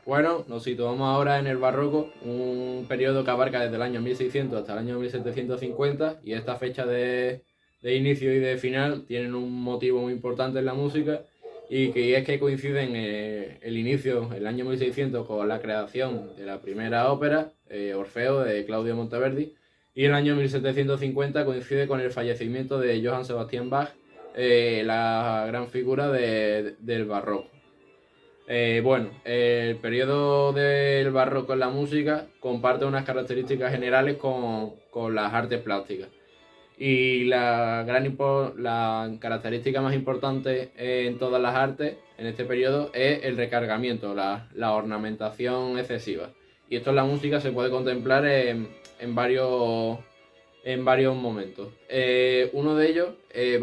Bueno, nos situamos ahora en el barroco, un periodo que abarca desde el año 1600 hasta el año 1750 y esta fecha de inicio y de final tienen un motivo muy importante en la música y que es que coinciden el inicio, el año 1600, con la creación de la primera ópera, Orfeo, de Claudio Monteverdi, y el año 1750 coincide con el fallecimiento de Johann Sebastian Bach, la gran figura del barroco. Bueno, el periodo del barroco en la música comparte unas características generales con las artes plásticas. Y la característica más importante en todas las artes en este periodo es el recargamiento, la ornamentación excesiva. Y esto en la música se puede contemplar en varios momentos. Uno de ellos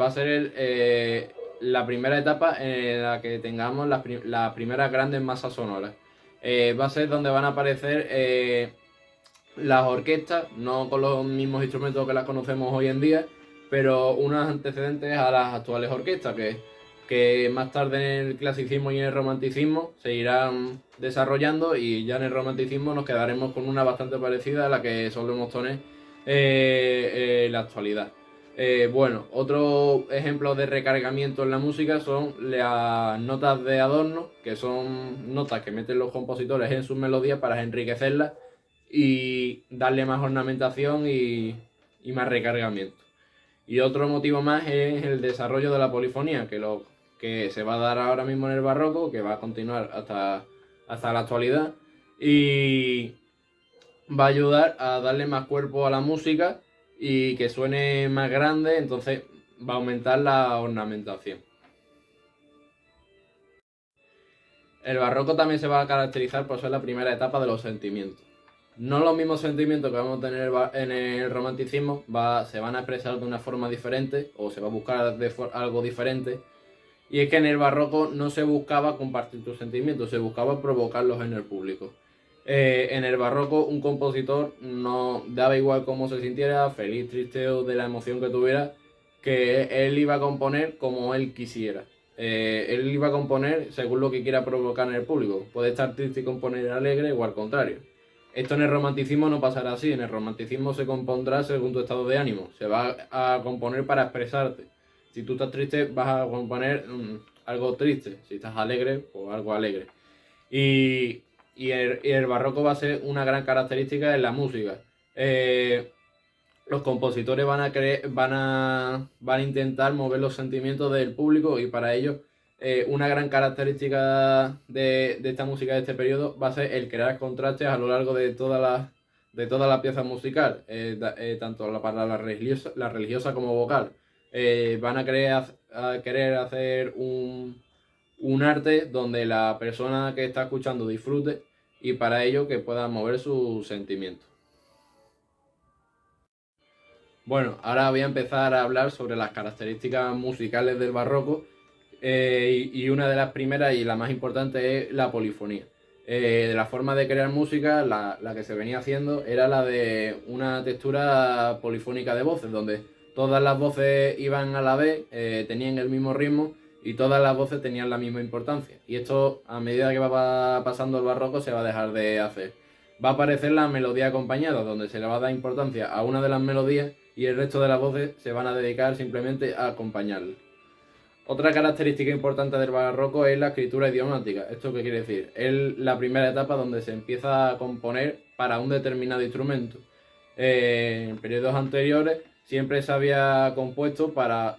va a ser la primera etapa en la que tengamos las primeras grandes masas sonoras. Va a ser donde van a aparecer las orquestas, no con los mismos instrumentos que las conocemos hoy en día, pero unos antecedentes a las actuales orquestas, que más tarde en el clasicismo y en el romanticismo se irán desarrollando, y ya en el romanticismo nos quedaremos con una bastante parecida a la que solemos tener en la actualidad. Bueno, otro ejemplo de recargamiento en la música son las notas de adorno, que son notas que meten los compositores en sus melodías para enriquecerlas y darle más ornamentación y más recargamiento. Y otro motivo más es el desarrollo de la polifonía, que se va a dar ahora mismo en el barroco, que va a continuar hasta la actualidad, y va a ayudar a darle más cuerpo a la música y que suene más grande, entonces va a aumentar la ornamentación. El barroco también se va a caracterizar por ser la primera etapa de los sentimientos. No los mismos sentimientos que vamos a tener en el romanticismo se van a expresar de una forma diferente, o se va a buscar algo diferente. Y es que en el barroco no se buscaba compartir tus sentimientos, se buscaba provocarlos en el público. En el barroco un compositor no daba igual cómo se sintiera, feliz, triste o de la emoción que tuviera, que él iba a componer como él quisiera. Él iba a componer según lo que quiera provocar en el público. Puede estar triste y componer alegre, o al contrario. Esto en el romanticismo no pasará así. En el romanticismo se compondrá según tu estado de ánimo. Se va a componer para expresarte. Si tú estás triste, vas a componer algo triste. Si estás alegre, pues algo alegre. Y el barroco va a ser una gran característica en la música. Los compositores van a intentar mover los sentimientos del público, y para ello una gran característica de esta música de este periodo va a ser el crear contrastes a lo largo de toda la pieza musical, tanto para la religiosa como vocal. Van a querer hacer un arte donde la persona que está escuchando disfrute, y para ello que pueda mover sus sentimientos. Bueno, ahora voy a empezar a hablar sobre las características musicales del barroco, y una de las primeras y la más importante es la polifonía. De la forma de crear música, la que se venía haciendo era la de una textura polifónica de voces, donde todas las voces iban a la vez, tenían el mismo ritmo y todas las voces tenían la misma importancia. Y esto, a medida que va pasando el barroco, se va a dejar de hacer. Va a aparecer la melodía acompañada, donde se le va a dar importancia a una de las melodías y el resto de las voces se van a dedicar simplemente a acompañarla. Otra característica importante del barroco es la escritura idiomática. ¿Esto qué quiere decir? Es la primera etapa donde se empieza a componer para un determinado instrumento. En periodos anteriores siempre se había compuesto para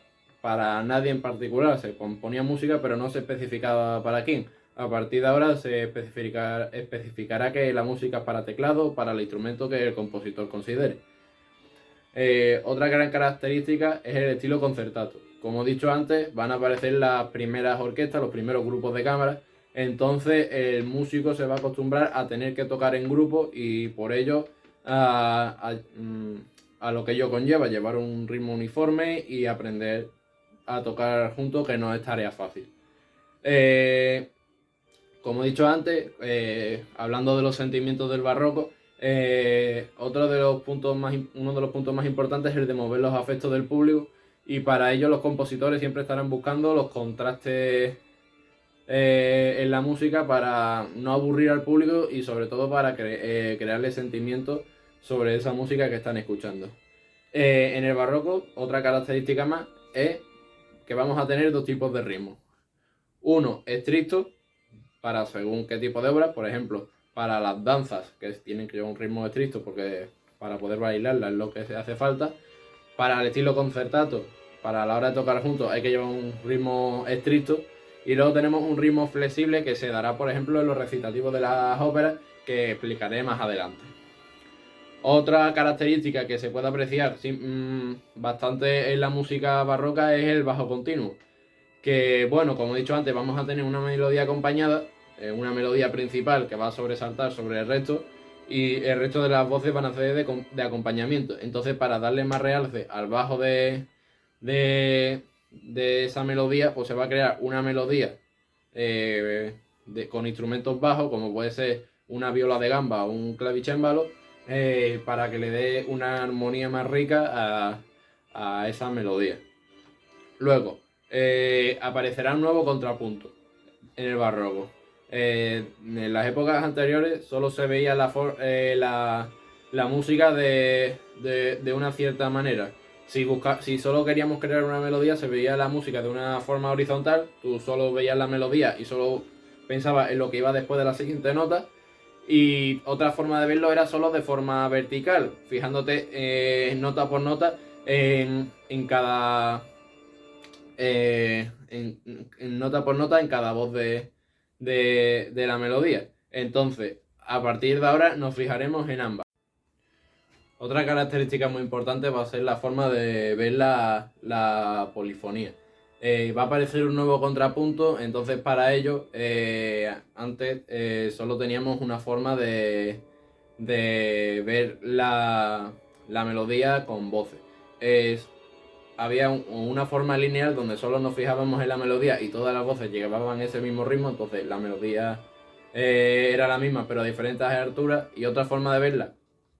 nadie en particular. Se componía música, pero no se especificaba para quién. A partir de ahora se especificará que la música es para teclado o para el instrumento que el compositor considere. Otra gran característica es el estilo concertato. Como he dicho antes, van a aparecer las primeras orquestas, los primeros grupos de cámara. Entonces el músico se va a acostumbrar a tener que tocar en grupo, y por ello a lo que ello conlleva, llevar un ritmo uniforme y aprender a tocar juntos, que no es tarea fácil. Como he dicho antes, hablando de los sentimientos del barroco, uno de los puntos más importantes es el de mover los afectos del público, y para ello los compositores siempre estarán buscando los contrastes en la música para no aburrir al público y sobre todo para crearle sentimientos sobre esa música que están escuchando. En el barroco, otra característica más es que vamos a tener dos tipos de ritmos. Uno estricto, para según qué tipo de obras, por ejemplo, para las danzas, que tienen que llevar un ritmo estricto porque para poder bailarlas es lo que se hace falta. Para el estilo concertato, para la hora de tocar juntos hay que llevar un ritmo estricto. Y luego tenemos un ritmo flexible que se dará, por ejemplo, en los recitativos de las óperas, que explicaré más adelante. Otra característica que se puede apreciar bastante en la música barroca es el bajo continuo. Que, bueno, como he dicho antes, vamos a tener una melodía acompañada, una melodía principal que va a sobresaltar sobre el resto, y el resto de las voces van a ser de acompañamiento. Entonces, para darle más realce al bajo de esa melodía, pues se va a crear una melodía con instrumentos bajos, como puede ser una viola de gamba o un clavicémbalo, para que le dé una armonía más rica a esa melodía. Luego, aparecerá un nuevo contrapunto en el barroco. En las épocas anteriores solo se veía la música de una cierta manera. Si solo queríamos crear una melodía, se veía la música de una forma horizontal. Tú solo veías la melodía y solo pensabas en lo que iba después de la siguiente nota. Y otra forma de verlo era solo de forma vertical, fijándote nota por nota en cada en nota por nota en cada voz de la melodía. Entonces, a partir de ahora nos fijaremos en ambas. Otra característica muy importante va a ser la forma de ver la polifonía. Va a aparecer un nuevo contrapunto, entonces para ello antes solo teníamos una forma de ver la melodía con voces. Había una forma lineal donde solo nos fijábamos en la melodía y todas las voces llevaban ese mismo ritmo, entonces la melodía era la misma pero a diferentes alturas, y otra forma de verla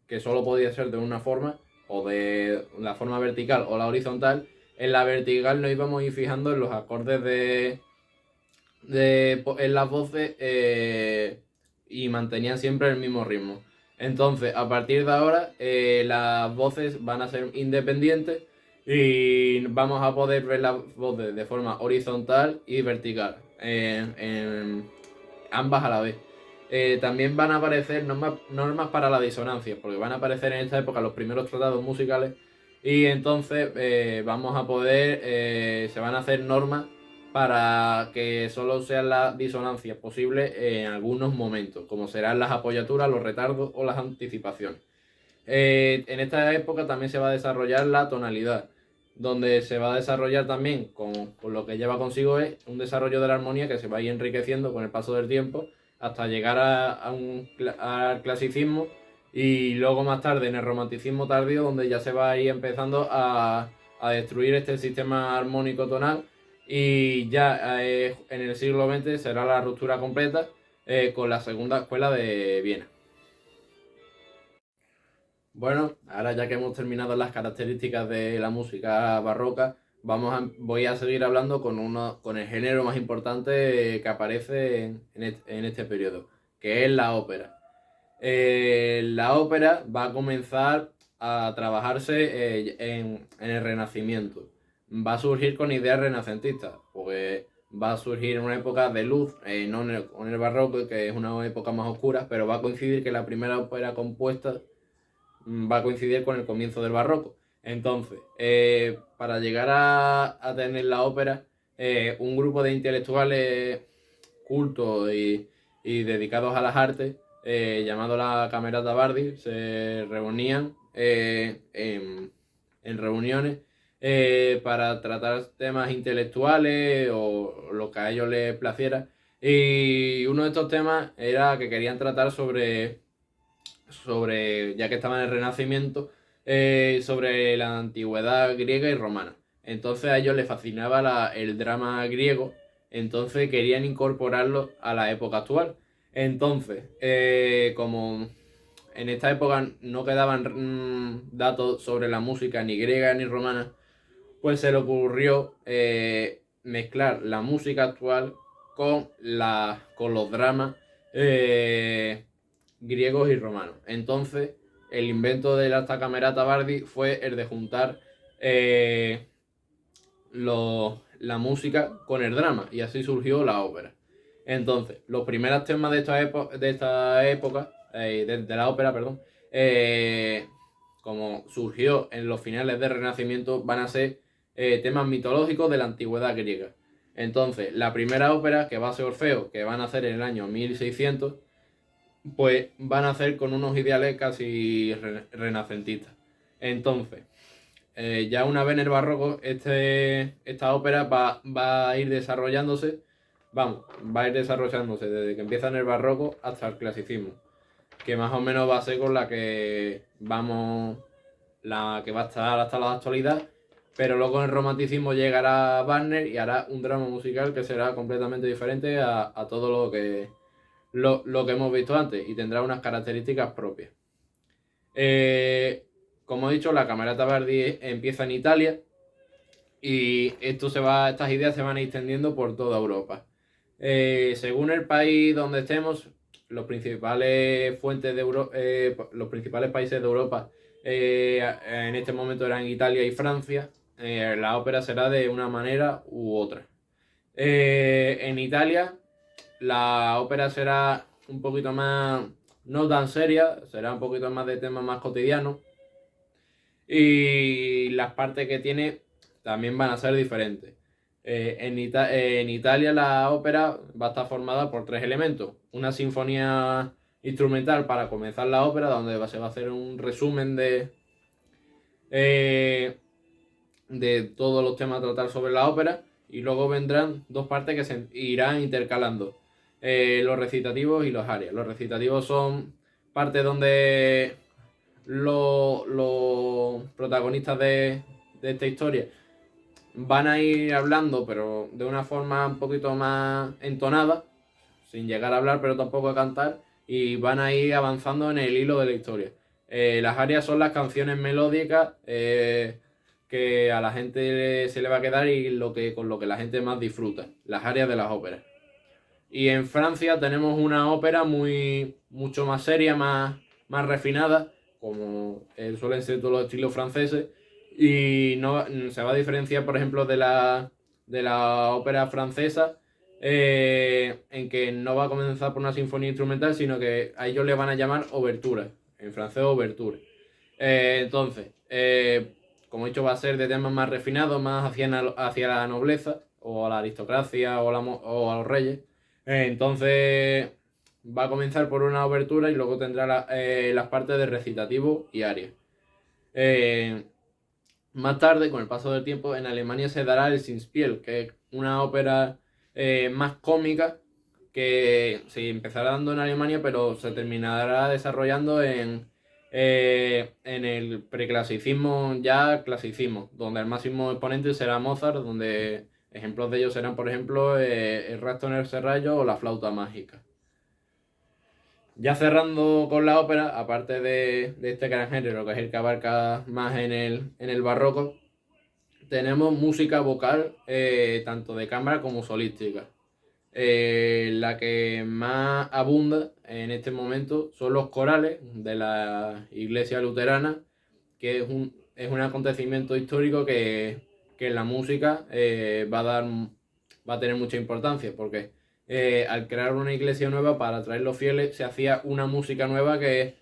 que solo podía ser de una forma, o de la forma vertical o la horizontal. En la vertical nos íbamos a ir fijando en los acordes en las voces y mantenían siempre el mismo ritmo. Entonces, a partir de ahora, las voces van a ser independientes y vamos a poder ver las voces de forma horizontal y vertical, en ambas a la vez. También van a aparecer normas para la disonancia, porque van a aparecer en esta época los primeros tratados musicales, y entonces vamos a poder, se van a hacer normas para que solo sean las disonancias posibles en algunos momentos, como serán las apoyaturas, los retardos o las anticipaciones. En esta época también se va a desarrollar la tonalidad, donde se va a desarrollar también, con lo que lleva consigo es un desarrollo de la armonía que se va a ir enriqueciendo con el paso del tiempo hasta llegar al clasicismo, y luego más tarde en el romanticismo tardío, donde ya se va a ir empezando a destruir este sistema armónico tonal, y ya en el siglo XX será la ruptura completa con la segunda escuela de Viena. Bueno, ahora ya que hemos terminado las características de la música barroca, voy a seguir hablando con el género más importante que aparece en este periodo, que es la ópera. La ópera va a comenzar a trabajarse en el Renacimiento. Va a surgir con ideas renacentistas, porque va a surgir en una época de luz, no en el barroco, que es una época más oscura, pero va a coincidir que la primera ópera compuesta va a coincidir con el comienzo del barroco. Entonces, para llegar a tener la ópera, un grupo de intelectuales cultos y dedicados a las artes, llamado la Camerata Bardi, se reunían en reuniones para tratar temas intelectuales o lo que a ellos les placiera. Y uno de estos temas era que querían tratar ya que estaba en el Renacimiento, sobre la antigüedad griega y romana. Entonces a ellos les fascinaba el drama griego, entonces querían incorporarlo a la época actual. Entonces, como en esta época no quedaban datos sobre la música ni griega ni romana, pues se le ocurrió mezclar la música actual con los dramas griegos y romanos. Entonces, el invento de la Alta Camerata Bardi fue el de juntar la música con el drama, y así surgió la ópera. Entonces, los primeros temas de esta época, de la ópera, perdón, como surgió en los finales del Renacimiento, van a ser temas mitológicos de la antigüedad griega. Entonces, la primera ópera, que va a ser Orfeo, que van a hacer en el año 1600, pues van a hacer con unos ideales casi renacentistas. Entonces, ya una vez en el barroco, esta ópera va a ir desarrollándose, va a ir desarrollándose desde que empieza en el barroco hasta el clasicismo, que más o menos va a ser con la que la que va a estar hasta la actualidad, pero luego en el romanticismo llegará Wagner y hará un drama musical que será completamente diferente a todo lo que hemos visto antes, y tendrá unas características propias. Como he dicho, la Camerata Bardi empieza en Italia, y estas ideas se van a ir extendiendo por toda Europa. Según el país donde estemos, los principales los principales países de Europa en este momento eran Italia y Francia. La ópera será de una manera u otra. En Italia, la ópera será un poquito más, no tan seria, será un poquito más de temas más cotidianos, y las partes que tiene también van a ser diferentes. En Italia la ópera va a estar formada por 3 elementos: una sinfonía instrumental para comenzar la ópera, donde se va a hacer un resumen de todos los temas a tratar sobre la ópera, y luego vendrán 2 partes que se irán intercalando, los recitativos y los arias. Los recitativos son partes donde los protagonistas de esta historia van a ir hablando, pero de una forma un poquito más entonada, sin llegar a hablar pero tampoco a cantar, y van a ir avanzando en el hilo de la historia. Las arias son las canciones melódicas que a la gente se le va a quedar, y con lo que la gente más disfruta, las arias de las óperas. Y en Francia tenemos una ópera mucho más seria, más refinada, como suelen ser todos los estilos franceses, y no se va a diferenciar, por ejemplo, de la ópera francesa, en que no va a comenzar por una sinfonía instrumental, sino que a ellos le van a llamar obertura, en francés obertura. Entonces, como he dicho, va a ser de temas más refinados, más hacia la nobleza, o a la aristocracia, o a los reyes. Entonces va a comenzar por una obertura, y luego tendrá las partes de recitativo y aria. Más tarde, con el paso del tiempo, en Alemania se dará el Singspiel, que es una ópera más cómica, que se empezará dando en Alemania, pero se terminará desarrollando en el preclasicismo, ya clasicismo, donde el máximo exponente será Mozart, donde ejemplos de ellos serán, por ejemplo, el Rapto en el Serrallo o la Flauta Mágica. Ya cerrando con la ópera, aparte de este gran género, que es el que abarca más en el barroco, tenemos música vocal, tanto de cámara como solística. La que más abunda en este momento son los corales de la iglesia luterana, que es un acontecimiento histórico que en la música va a tener mucha importancia, porque al crear una iglesia nueva para atraer los fieles, se hacía una música nueva que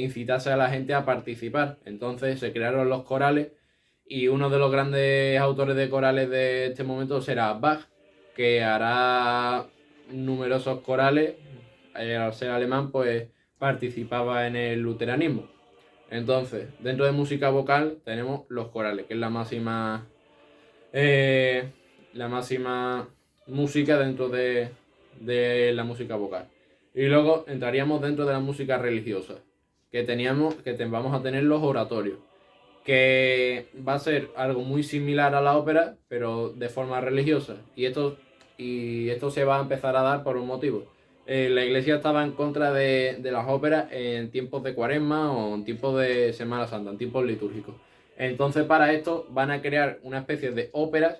incitase a la gente a participar. Entonces se crearon los corales, y uno de los grandes autores de corales de este momento será Bach, que hará numerosos corales. Al ser alemán, pues participaba en el luteranismo. Entonces, dentro de música vocal tenemos los corales, que es la máxima música dentro de la música vocal. Y luego entraríamos dentro de la música religiosa, que vamos a tener los oratorios, que va a ser algo muy similar a la ópera, pero de forma religiosa. Y esto se va a empezar a dar por un motivo. La iglesia estaba en contra de las óperas en tiempos de Cuaresma o en tiempos de Semana Santa, en tiempos litúrgicos. Entonces, para esto van a crear una especie de óperas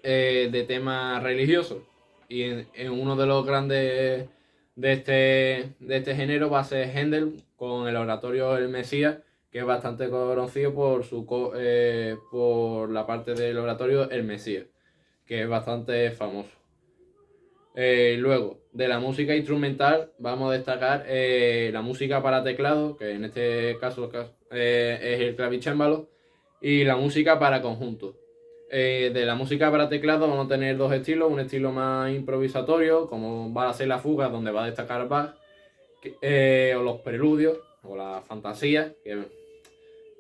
de temas religiosos. Y en uno de los grandes de este género va a ser Händel con el oratorio El Mesías, que es bastante conocido por la parte del oratorio El Mesías, que es bastante famoso. Luego, de la música instrumental, vamos a destacar la música para teclado, que en este caso es el clavicémbalo, y la música para conjunto. De la música para teclado vamos a tener dos estilos, un estilo más improvisatorio, como va a ser la fuga, donde va a destacar Bach, o los preludios, o las fantasías,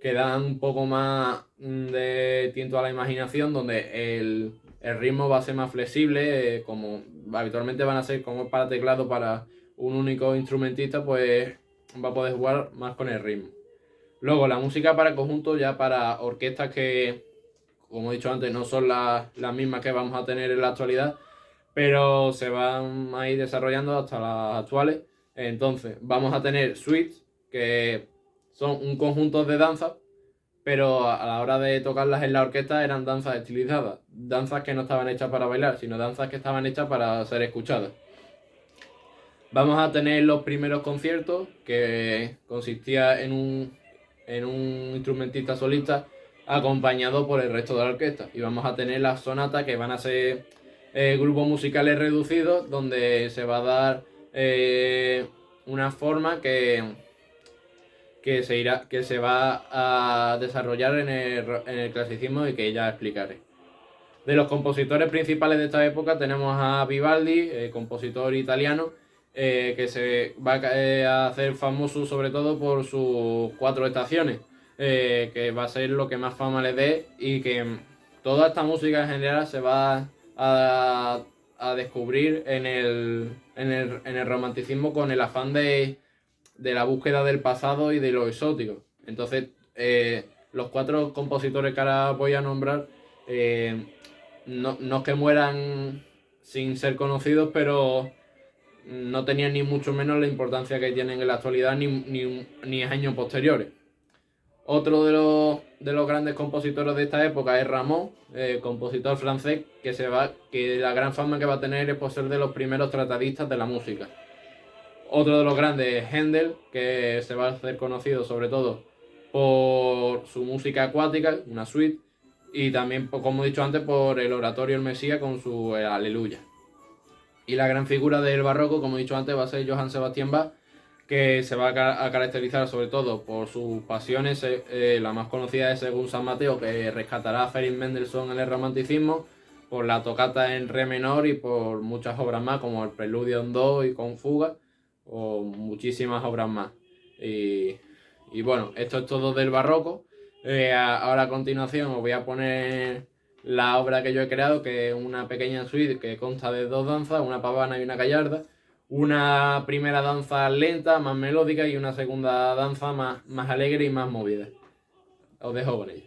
que dan un poco más de tiento a la imaginación, donde el ritmo va a ser más flexible, como habitualmente van a ser como para teclado para un único instrumentista, pues va a poder jugar más con el ritmo. Luego la música para conjunto, ya para orquestas que, como he dicho antes, no son las mismas que vamos a tener en la actualidad, pero se van a ir desarrollando hasta las actuales. Entonces vamos a tener suites, que son un conjunto de danzas, pero a la hora de tocarlas en la orquesta eran danzas estilizadas, danzas que no estaban hechas para bailar, sino danzas que estaban hechas para ser escuchadas. Vamos a tener los primeros conciertos, que consistía en un instrumentista solista acompañado por el resto de la orquesta. Y vamos a tener las sonatas, que van a ser grupos musicales reducidos, donde se va a dar una forma que se va a desarrollar en el clasicismo y que ya explicaré. De los compositores principales de esta época tenemos a Vivaldi, compositor italiano, que se va a hacer famoso sobre todo por sus 4 estaciones, que va a ser lo que más fama le dé, y que toda esta música en general se va a descubrir en el romanticismo, con el afán de la búsqueda del pasado y de lo exótico. Entonces, los 4 compositores que ahora voy a nombrar, no es que mueran sin ser conocidos, pero no tenían ni mucho menos la importancia que tienen en la actualidad, ni años posteriores. Otro de los grandes compositores de esta época es Rameau, compositor francés, que la gran fama que va a tener es por ser de los primeros tratadistas de la música. Otro de los grandes es Händel, que se va a hacer conocido sobre todo por su música acuática, una suite, y también, como he dicho antes, por el oratorio El Mesías con su Aleluya. Y la gran figura del barroco, como he dicho antes, va a ser Johann Sebastian Bach, que se va a caracterizar sobre todo por sus pasiones. La más conocida es Según San Mateo, que rescatará a Felix Mendelssohn en el romanticismo, por la tocata en re menor y por muchas obras más, como el Preludio en do y con fuga, o muchísimas obras más. Y bueno, esto es todo del barroco. Ahora a continuación os voy a poner la obra que yo he creado, que es una pequeña suite que consta de 2 danzas, una pavana y una gallarda. Una primera danza lenta, más melódica, y una segunda danza más alegre y más movida. Os dejo con ella.